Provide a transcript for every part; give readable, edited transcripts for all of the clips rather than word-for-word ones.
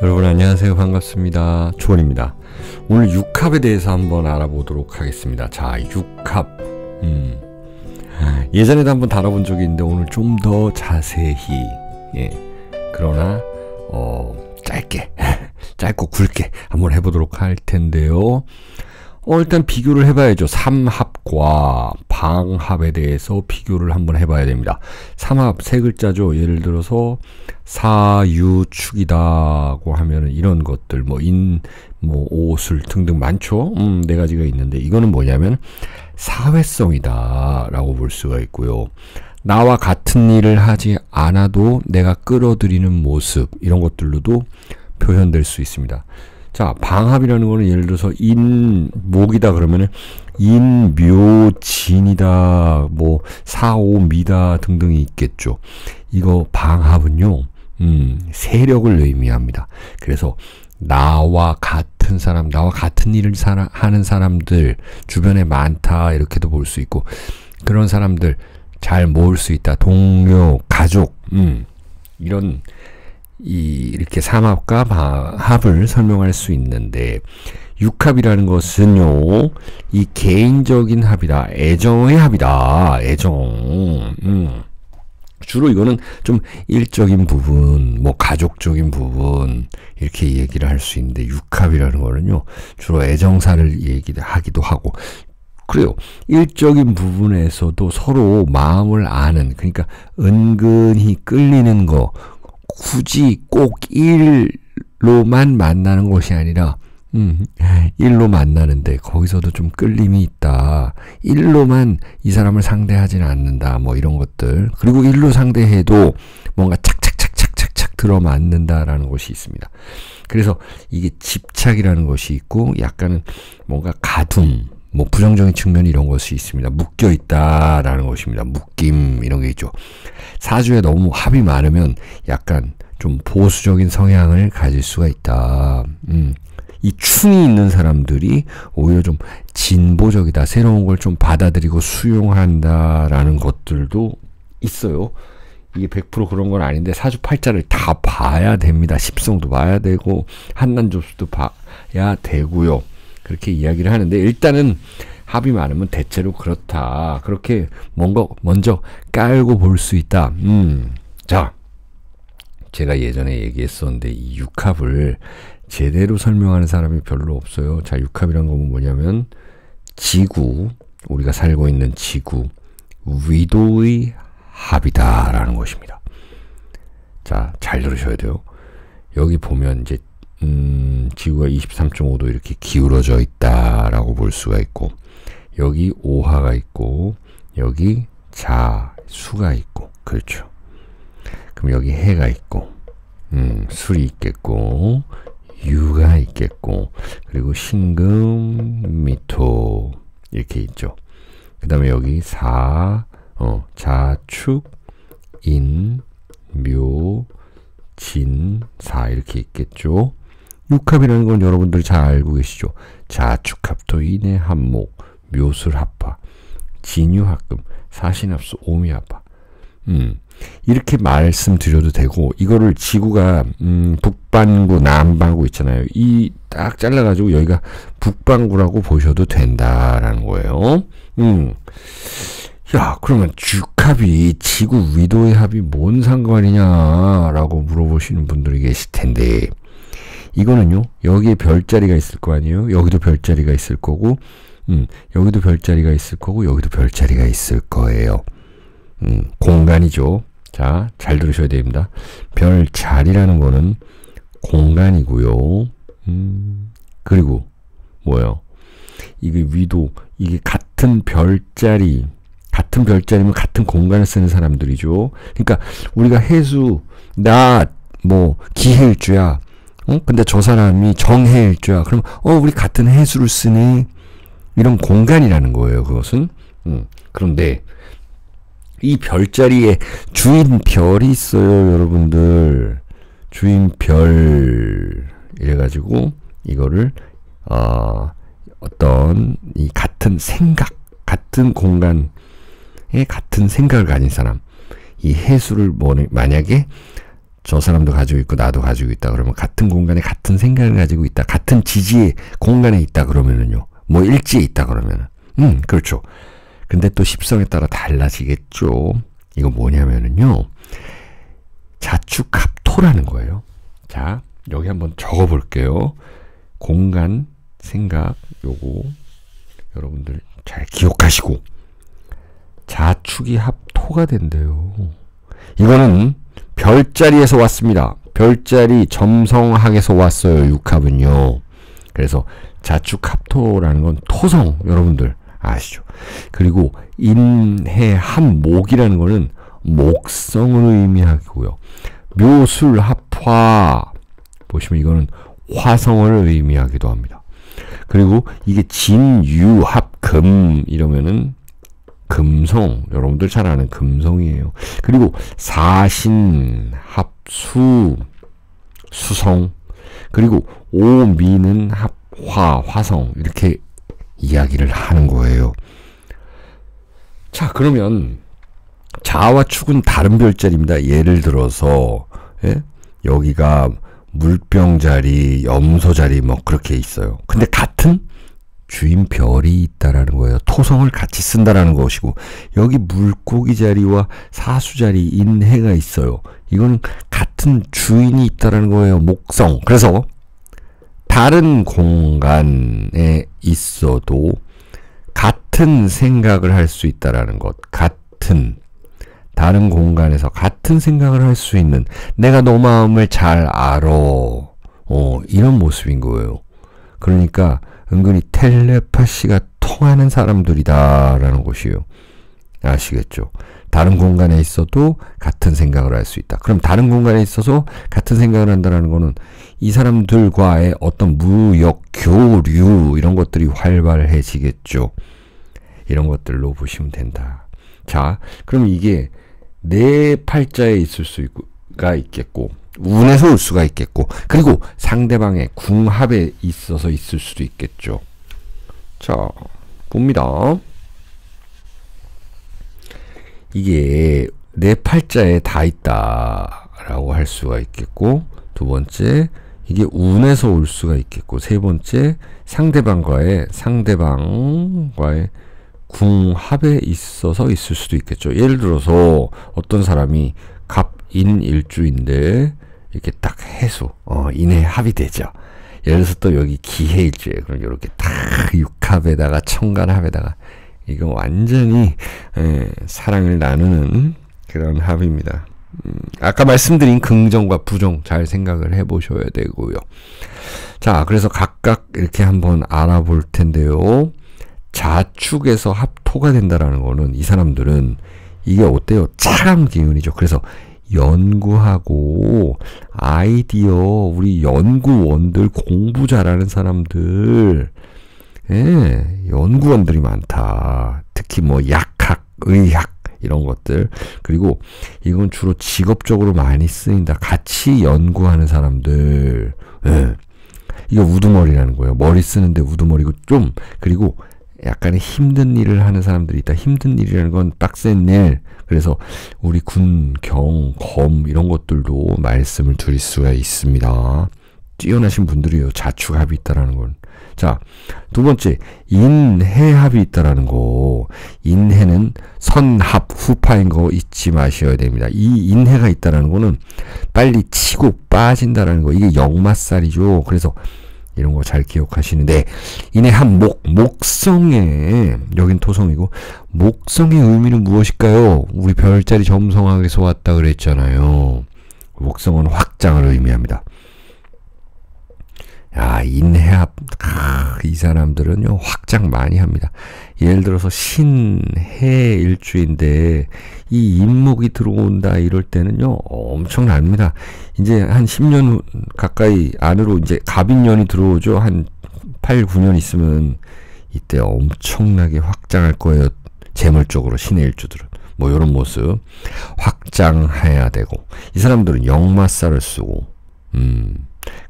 여러분 안녕하세요. 반갑습니다. 초원입니다. 오늘 육합에 대해서 한번 알아보도록 하겠습니다. 자, 육합. 예전에도 한번 다뤄본 적이 있는데 오늘 좀 더 자세히, 그러나 짧게 짧고 굵게 한번 해보도록 할 텐데요. 일단 비교를 해봐야죠. 삼합과 방합에 대해서 비교를 한번 해봐야 됩니다. 삼합 세 글자죠. 예를 들어서 사유축이다고 하면은 이런 것들 오술 등등 많죠. 네 가지가 있는데 이거는 뭐냐면 사회성이다 라고 볼 수가 있고요. 나와 같은 일을 하지 않아도 내가 끌어들이는 모습, 이런 것들로도 표현될 수 있습니다. 자, 방합이라는 거는 예를 들어서 인목이다 그러면은 인묘진이다, 사오미다 등등이 있겠죠. 이거 방합은요, 세력을 의미합니다. 그래서 나와 같은 사람, 나와 같은 일을 하는 사람들 주변에 많다, 이렇게도 볼 수 있고, 그런 사람들 잘 모을 수 있다. 동료, 가족, 이렇게 삼합과 합을 설명할 수 있는데, 육합이라는 것은요, 이 개인적인 합이다. 애정의 합이다. 애정. 주로 이거는 좀 일적인 부분, 가족적인 부분, 이렇게 얘기를 할 수 있는데, 육합이라는 거는요, 주로 애정사를 하기도 하고, 그래요. 일적인 부분에서도 서로 마음을 아는, 그러니까 은근히 끌리는 거, 굳이 꼭 일로만 만나는 것이 아니라 일로 만나는데 거기서도 좀 끌림이 있다. 일로만 이 사람을 상대하지는 않는다. 이런 것들. 그리고 일로 상대해도 뭔가 착착착착착착 들어맞는다라는 것이 있습니다. 그래서 이게 집착이라는 것이 있고 약간은 뭔가 가둠, 부정적인 측면이 이런 것이 있습니다. 묶여있다라는 것입니다. 묶임, 이런 게 있죠. 사주에 너무 합이 많으면 약간 좀 보수적인 성향을 가질 수가 있다. 이 충이 있는 사람들이 오히려 좀 진보적이다. 새로운 걸 좀 받아들이고 수용한다라는 것들도 있어요. 이게 100% 그런 건 아닌데 사주 팔자를 다 봐야 됩니다. 십성도 봐야 되고 한난조수도 봐야 되고요. 그렇게 이야기를 하는데, 일단은 합이 많으면 대체로 그렇다. 그렇게 먼저 깔고 볼 수 있다. 자, 제가 예전에 얘기했었는데 이 육합을 제대로 설명하는 사람이 별로 없어요. 자, 육합이란 건 뭐냐면 지구, 우리가 살고 있는 지구 위도의 합이다라는 것입니다. 자, 잘 들으셔야 돼요. 여기 보면 이제 지구가 23.5도 이렇게 기울어져 있다라고 볼 수가 있고, 여기 오화가 있고, 여기 수가 있고, 그렇죠. 그럼 여기 해가 있고, 술이 있겠고, 유가 있겠고, 그리고 신금, 미토, 이렇게 있죠. 그 다음에 여기 자축, 인, 묘, 진, 사, 이렇게 있겠죠. 육합이라는 건 여러분들이 잘 알고 계시죠. 자축합토, 인의 합목, 묘술합파, 진유합금, 사신합수, 오미합파. 이렇게 말씀드려도 되고, 이거를 지구가 북반구, 남반구 있잖아요. 이 딱 잘라가지고 여기가 북반구라고 보셔도 된다라는 거예요. 야, 그러면 육합이 지구 위도의 합이 뭔 상관이냐라고 물어보시는 분들이 계실 텐데, 이거는요, 여기에 별자리가 있을 거 아니에요? 여기도 별자리가 있을 거고, 여기도 별자리가 있을 거고, 여기도 별자리가 있을 거예요. 공간이죠. 자, 잘 들으셔야 됩니다. 별자리라는 거는 공간이고요. 그리고 뭐예요? 이게 위도, 이게 같은 별자리면 같은 공간을 쓰는 사람들이죠. 그러니까 우리가 해수, 기해일주야. 근데 저 사람이 정해일주야. 그럼 우리 같은 해수를 쓰네. 이런 공간이라는 거예요. 그것은. 그런데 이 별자리에 주인별이 있어요, 여러분들. 주인별. 이래가지고 이거를 어떤 이 같은 생각, 같은 공간에 같은 생각을 가진 사람, 이 해수를 만약에 저 사람도 가지고 있고 나도 가지고 있다 그러면 같은 공간에 같은 생각을 가지고 있다. 같은 지지의 공간에 있다 그러면은요. 뭐 일지에 있다 그러면은. 그렇죠. 근데 또 십성에 따라 달라지겠죠. 이거 뭐냐면은요. 자축합토라는 거예요. 자, 여기 한번 적어 볼게요. 공간, 생각, 요거 여러분들 잘 기억하시고 자축이 합토가 된대요. 이거는 별자리에서 왔습니다. 별자리 점성학에서 왔어요. 육합은요. 그래서 자축합토라는 건 토성 여러분들 아시죠? 그리고 인해합목이라는 거는 목성을 의미하고요. 묘술합화 보시면 이거는 화성을 의미하기도 합니다. 그리고 이게 진유합금 이러면은 금성, 여러분들 잘 아는 금성이에요. 그리고 사신합수, 수성, 그리고 오미는 합화, 화성 이렇게 이야기를 하는 거예요. 자, 그러면 자와 축은 다른 별자리입니다. 예를 들어서 여기가 물병자리, 염소자리 뭐 그렇게 있어요. 근데 같은 주인별이 있다라는 거예요. 토성을 같이 쓴다라는 것이고 여기 물고기 자리와 사수 자리, 인해가 있어요. 이거는 같은 주인이 있다라는 거예요. 목성. 그래서 다른 공간에 있어도 같은 생각을 할 수 있다라는 것. 다른 공간에서 같은 생각을 할 수 있는 내가 너 마음을 잘 알아. 이런 모습인 거예요. 그러니까 은근히 텔레파시가 통하는 사람들이다라는 것이에요. 아시겠죠? 다른 공간에 있어도 같은 생각을 할 수 있다. 그럼 다른 공간에 있어서 같은 생각을 한다는 거는 이 사람들과의 어떤 무역, 교류 이런 것들이 활발해지겠죠. 이런 것들로 보시면 된다. 자, 그럼 이게 네 팔자에 있을 수가 있겠고 운에서 올 수가 있겠고 그리고 상대방의 궁합에 있어서 있을 수도 있겠죠. 자, 봅니다. 이게 네 팔자에 다 있다라고 할 수가 있겠고 두 번째 이게 운에서 올 수가 있겠고 세 번째 상대방과의 궁합에 있어서 있을 수도 있겠죠. 예를 들어서 어떤 사람이 갑인일주인데 이렇게 딱 해수, 인해 합이 되죠. 예를 들어서 또 여기 기해일주예요. 그럼 이렇게 딱 육합에다가 천간합에다가 이거 완전히 사랑을 나누는 그런 합입니다. 아까 말씀드린 긍정과 부정 잘 생각을 해보셔야 되고요. 자, 그래서 각각 이렇게 한번 알아볼 텐데요. 자축에서 합토가 된다라는 거는 이 사람들은 이게 어때요? 차감 기운이죠. 그래서 연구하고 아이디어, 우리 연구원들 공부 잘하는 사람들, 연구원들이 많다. 특히 뭐 약학, 의학 이런 것들. 그리고 이건 주로 직업적으로 많이 쓰인다. 같이 연구하는 사람들. 이게 우두머리라는 거예요. 머리 쓰는데 우두머리고 좀 그리고 약간의 힘든 일을 하는 사람들이 있다. 힘든 일이라는 건 빡센 일. 그래서 우리 군, 경, 검 이런 것들도 말씀을 드릴 수가 있습니다. 뛰어나신 분들이에요. 자축합이 있다라는 건. 자, 두 번째 인해합이 있다라는 거. 인해는 선합, 후파인 거 잊지 마셔야 됩니다. 이 인해가 있다라는 거는 빨리 치고 빠진다라는 거. 이게 역마살이죠. 그래서 이런 거 잘 기억하시는데 인해합목, 목성에 여긴 토성이고 목성의 의미는 무엇일까요? 우리 별자리 점성학에서 왔다 그랬잖아요. 목성은 확장을 의미합니다. 야, 인해합, 이 사람들은요 확장 많이 합니다. 예를 들어서 신해 일주인데 이 인목이 들어온다 이럴 때는요 엄청납니다. 이제 한 10년 가까이 안으로 이제 갑인년이 들어오죠. 한 8, 9년 있으면 이때 엄청나게 확장할 거예요. 재물적으로 신해 일주들은. 뭐 이런 모습 확장해야 되고 이 사람들은 역마살을 쓰고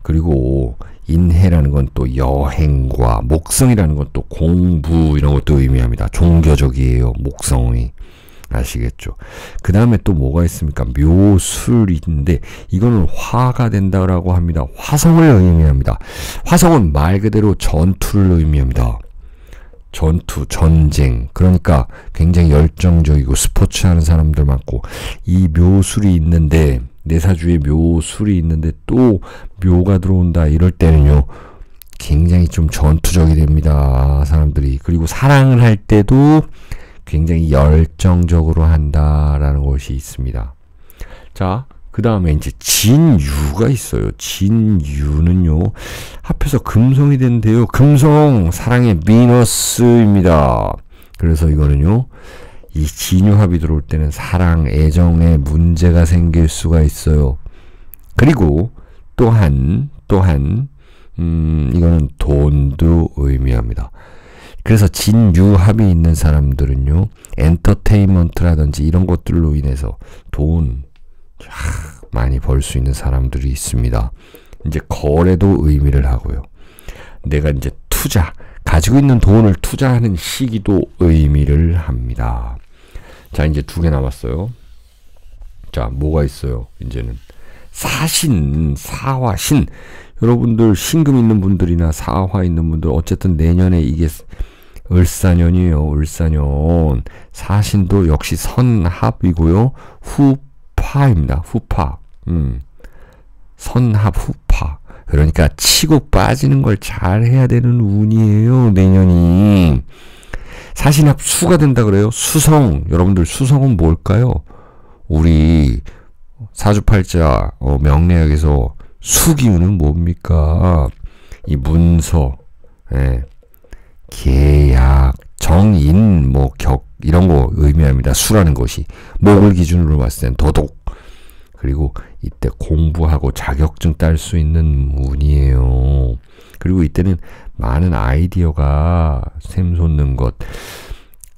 그리고 인해라는 건 또 여행과 목성이라는 건 또 공부 이런 것도 의미합니다. 종교적이에요. 목성이. 아시겠죠? 그 다음에 또 뭐가 있습니까? 묘술인데 이거는 화가 된다라고 합니다. 화성을 의미합니다. 화성은 말 그대로 전투를 의미합니다. 전투, 전쟁. 그러니까 굉장히 열정적이고 스포츠 하는 사람들 많고, 이 묘술이 있는데, 내 사주에 묘술이 있는데 또 묘가 들어온다 이럴 때는요, 굉장히 좀 전투적이 됩니다. 사람들이. 그리고 사랑을 할 때도 굉장히 열정적으로 한다라는 것이 있습니다. 자, 그 다음에 이제 진유가 있어요. 진유는요, 합해서 금성이 된대요. 금성, 사랑의 비너스입니다. 그래서 이거는요, 이 진유합이 들어올 때는 사랑, 애정에 문제가 생길 수가 있어요. 그리고 또한, 이거는 돈도 의미합니다. 그래서 진유합이 있는 사람들은요, 엔터테인먼트라든지 이런 것들로 인해서 돈 많이 벌 수 있는 사람들이 있습니다. 이제 거래도 의미를 하고요. 내가 이제 투자, 가지고 있는 돈을 투자하는 시기도 의미를 합니다. 자, 이제 2개 남았어요. 자, 뭐가 있어요? 이제는 사신, 사화, 신. 여러분들 신금 있는 분들이나 사화 있는 분들 어쨌든 내년에 이게 을사년이에요. 을사년. 사신도 역시 선합이고요. 후파입니다. 후파. 선합 후파. 그러니까 치고 빠지는 걸 잘 해야 되는 운이에요. 내년이. 사신합 수가 된다 그래요. 수성. 여러분들 수성은 뭘까요? 우리 사주팔자 명리학에서 수기운은 뭡니까? 이 문서, 계약, 정인, 뭐 격 이런 거 의미합니다. 수라는 것이 목을 기준으로 봤을 땐 도덕. 그리고 이때 공부하고 자격증 딸 수 있는 운이에요. 그리고 이때는 많은 아이디어가 샘솟는 것.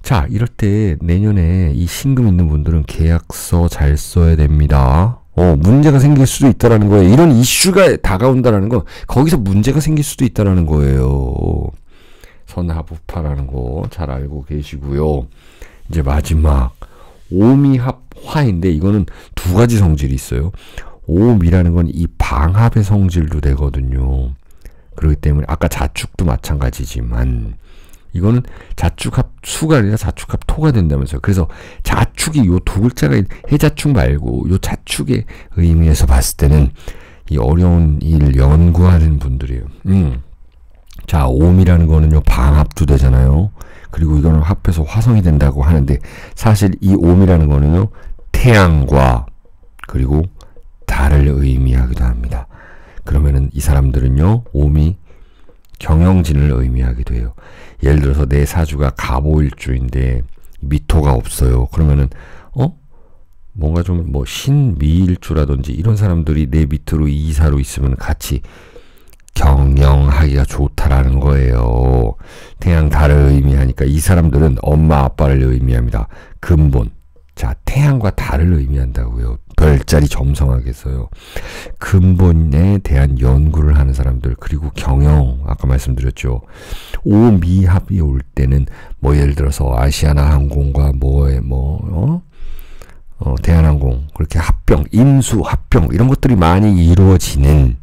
자, 이럴 때 내년에 이 신금 있는 분들은 계약서 잘 써야 됩니다. 문제가 생길 수도 있다라는 거예요. 이런 이슈가 다가온다라는 건 거기서 문제가 생길 수도 있다라는 거예요. 선합우파라는 거 잘 알고 계시고요. 이제 마지막 오미합화인데 이거는 2가지 성질이 있어요. 오미라는 건 이 방합의 성질도 되거든요. 그렇기 때문에 아까 자축도 마찬가지지만 이거는 자축합 수가 아니라 자축합 토가 된다면서요. 그래서 자축이 요 2글자가 해자축 말고 요 자축의 의미에서 봤을 때는 이 어려운 일 연구하는 분들이에요. 자, 오미라는 거는요, 방합도 되잖아요. 그리고 이거는 합해서 화성이 된다고 하는데, 사실 이 오미라는 거는요, 태양과 그리고 달을 의미하기도 합니다. 그러면은 이 사람들은요, 오미 경영진을 의미하기도 해요. 예를 들어서 내 사주가 갑오일주인데 미토가 없어요. 그러면은 뭔가 좀 뭐 신미일주라든지 이런 사람들이 내 밑으로 이사로 있으면 같이 경영하기가 좋다라는 거예요. 태양 달을 의미하니까 이 사람들은 엄마 아빠를 의미합니다. 근본. 자, 태양과 달을 의미한다고요. 별자리 점성하게 써요. 근본에 대한 연구를 하는 사람들, 그리고 경영, 아까 말씀드렸죠. 오미합이 올 때는 뭐 예를 들어서 아시아나 항공과 대한항공, 그렇게 합병, 인수 합병 이런 것들이 많이 이루어지는,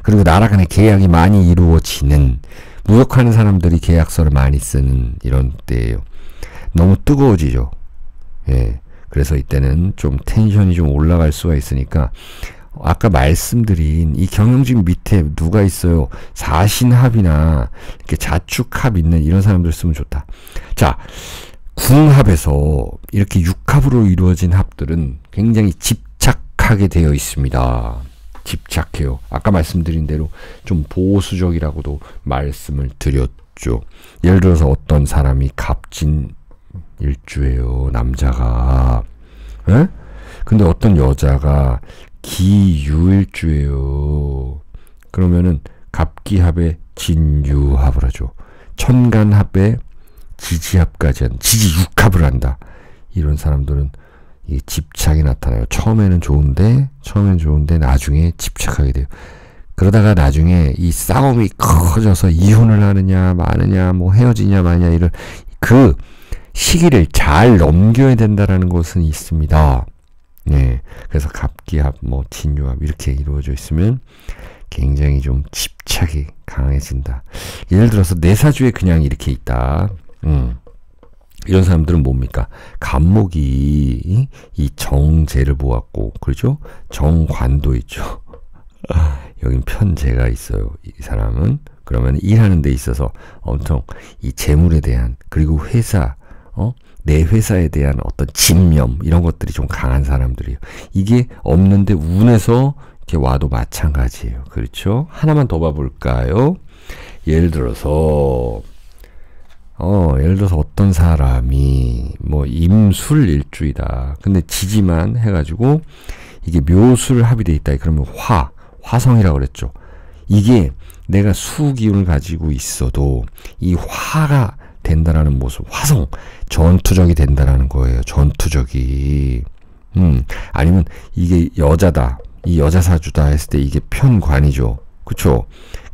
그리고 나라 간의 계약이 많이 이루어지는, 무역하는 사람들이 계약서를 많이 쓰는 이런 때예요. 너무 뜨거워지죠. 예. 그래서 이때는 좀 텐션이 좀 올라갈 수가 있으니까 아까 말씀드린 이 경영진 밑에 누가 있어요? 사신합이나 이렇게 자축합 있는 이런 사람들 쓰면 좋다. 자, 궁합에서 이렇게 육합으로 이루어진 합들은 굉장히 집착하게 되어 있습니다. 집착해요. 아까 말씀드린 대로 좀 보수적이라고도 말씀을 드렸죠. 예를 들어서 어떤 사람이 갑진 일주예요. 남자가. 에? 근데 어떤 여자가 기유일주예요. 그러면은 갑기합에 진유합을 하죠. 천간합에 지지합까지 한 지지육합을 한다. 이런 사람들은 이 집착이 나타나요. 처음에는 좋은데 나중에 집착하게 돼요. 그러다가 나중에 이 싸움이 커져서 이혼을 하느냐 마느냐 뭐 헤어지냐 마느냐 이런 그 시기를 잘 넘겨야 된다라는 것은 있습니다. 네. 그래서 갑기합, 뭐, 진유합, 이렇게 이루어져 있으면 굉장히 좀 집착이 강해진다. 예를 들어서 내사주에 그냥 이렇게 있다. 이런 사람들은 뭡니까? 간목이 이 정제를 보았고, 그렇죠? 정관도 있죠. 여긴 편제가 있어요. 이 사람은. 그러면 일하는 데 있어서 엄청 이 재물에 대한, 그리고 회사, 내 회사에 대한 어떤 집념, 이런 것들이 좀 강한 사람들이에요. 이게 없는데 운에서 이렇게 와도 마찬가지예요. 그렇죠? 하나만 더 봐볼까요? 예를 들어서 어떤 사람이 뭐 임술일주이다. 근데 지지만 해가지고 이게 묘술 합이 돼 있다. 그러면 화성이라고 그랬죠. 이게 내가 수기운을 가지고 있어도 이 화가 된다라는 모습, 화성, 전투적이 된다라는 거예요. 전투적이. 아니면 이게 여자다. 이 여자 사주다 했을 때 이게 편관이죠. 그쵸?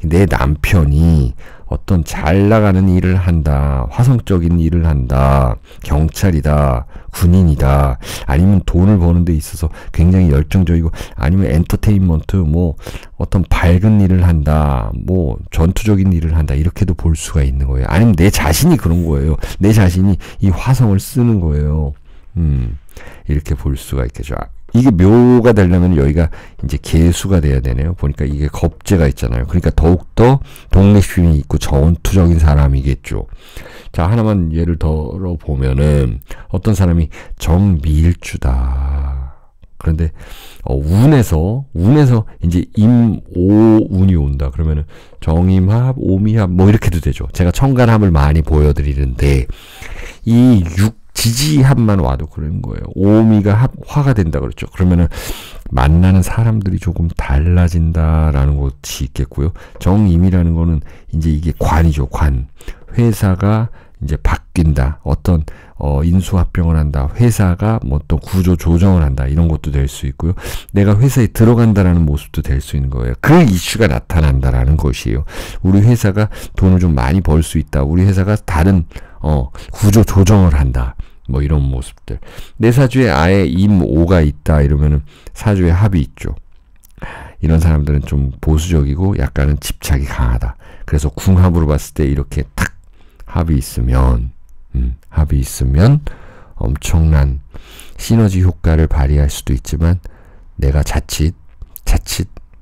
내 남편이 어떤 잘 나가는 일을 한다. 화성적인 일을 한다. 경찰이다. 군인이다. 아니면 돈을 버는 데 있어서 굉장히 열정적이고, 아니면 엔터테인먼트, 뭐 어떤 밝은 일을 한다. 뭐 전투적인 일을 한다. 이렇게도 볼 수가 있는 거예요. 아니면 내 자신이 그런 거예요. 내 자신이 이 화성을 쓰는 거예요. 이렇게 볼 수가 있겠죠. 이게 묘가 되려면 여기가 이제 개수가 돼야 되네요. 보니까 이게 겁재가 있잖아요. 그러니까 더욱더 독립심이 있고 전투적인 사람이겠죠. 자, 하나만 예를 들어 보면은 어떤 사람이 정미일주다. 그런데 운에서 이제 임오운이 온다. 그러면은 정임합, 오미합 뭐 이렇게도 되죠. 제가 천간합을 많이 보여드리는데 이 지지합만 와도 그런 거예요. 오미가 화가 된다 그랬죠. 그러면은 만나는 사람들이 조금 달라진다라는 것이 있겠고요. 정임이라는 거는 이제 이게 관이죠. 관. 회사가 이제 바뀐다. 어떤 인수합병을 한다. 회사가 뭐 또 구조 조정을 한다. 이런 것도 될 수 있고요. 내가 회사에 들어간다라는 모습도 될 수 있는 거예요. 그 이슈가 나타난다라는 것이에요. 우리 회사가 돈을 좀 많이 벌 수 있다. 우리 회사가 다른 구조 조정을 한다. 뭐 이런 모습들. 내 사주에 아예 임오가 있다 이러면은 사주에 합이 있죠. 이런 사람들은 좀 보수적이고 약간은 집착이 강하다. 그래서 궁합으로 봤을 때 이렇게 탁 합이 있으면 엄청난 시너지 효과를 발휘할 수도 있지만 내가 자칫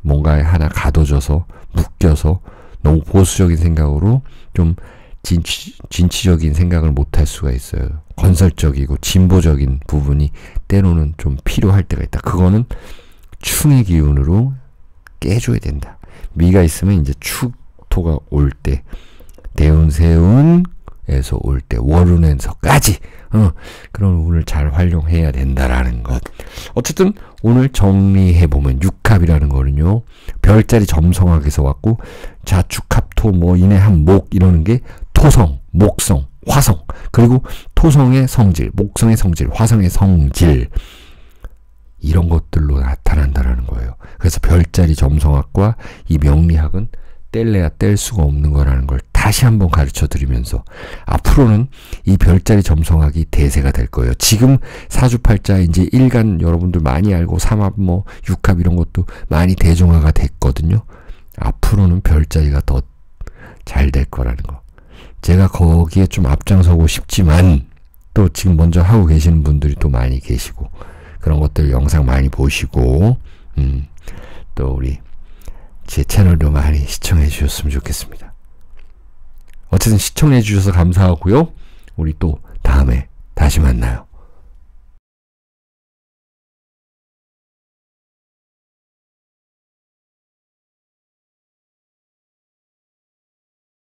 뭔가에 하나 가둬져서 묶여서 너무 보수적인 생각으로 좀 진취적인 생각을 못할 수가 있어요. 건설적이고 진보적인 부분이 때로는 좀 필요할 때가 있다. 그거는 충의 기운으로 깨줘야 된다. 미가 있으면 이제 축토가 올 때, 대운세운에서 올 때, 월운에서까지 그런 운을 잘 활용해야 된다라는 것. 어쨌든 오늘 정리해보면 육합이라는 거는요, 별자리 점성학에서 왔고, 자축합토 뭐 인해한 목 이러는 게 토성, 목성, 화성, 그리고 토성의 성질, 목성의 성질, 화성의 성질, 이런 것들로 나타난다라는 거예요. 그래서 별자리 점성학과 이 명리학은 뗄래야 뗄 수가 없는 거라는 걸 다시 한번 가르쳐 드리면서 앞으로는 이 별자리 점성학이 대세가 될 거예요. 지금 사주팔자 이제 일간 여러분들 많이 알고 삼합 뭐 육합 이런 것도 많이 대중화가 됐거든요. 앞으로는 별자리가 더 잘 될 거라는 거. 제가 거기에 좀 앞장서고 싶지만 또 지금 먼저 하고 계시는 분들이 또 많이 계시고 그런 것들 영상 많이 보시고 또 우리 제 채널도 많이 시청해 주셨으면 좋겠습니다. 어쨌든 시청해 주셔서 감사하고요. 우리 또 다음에 다시 만나요.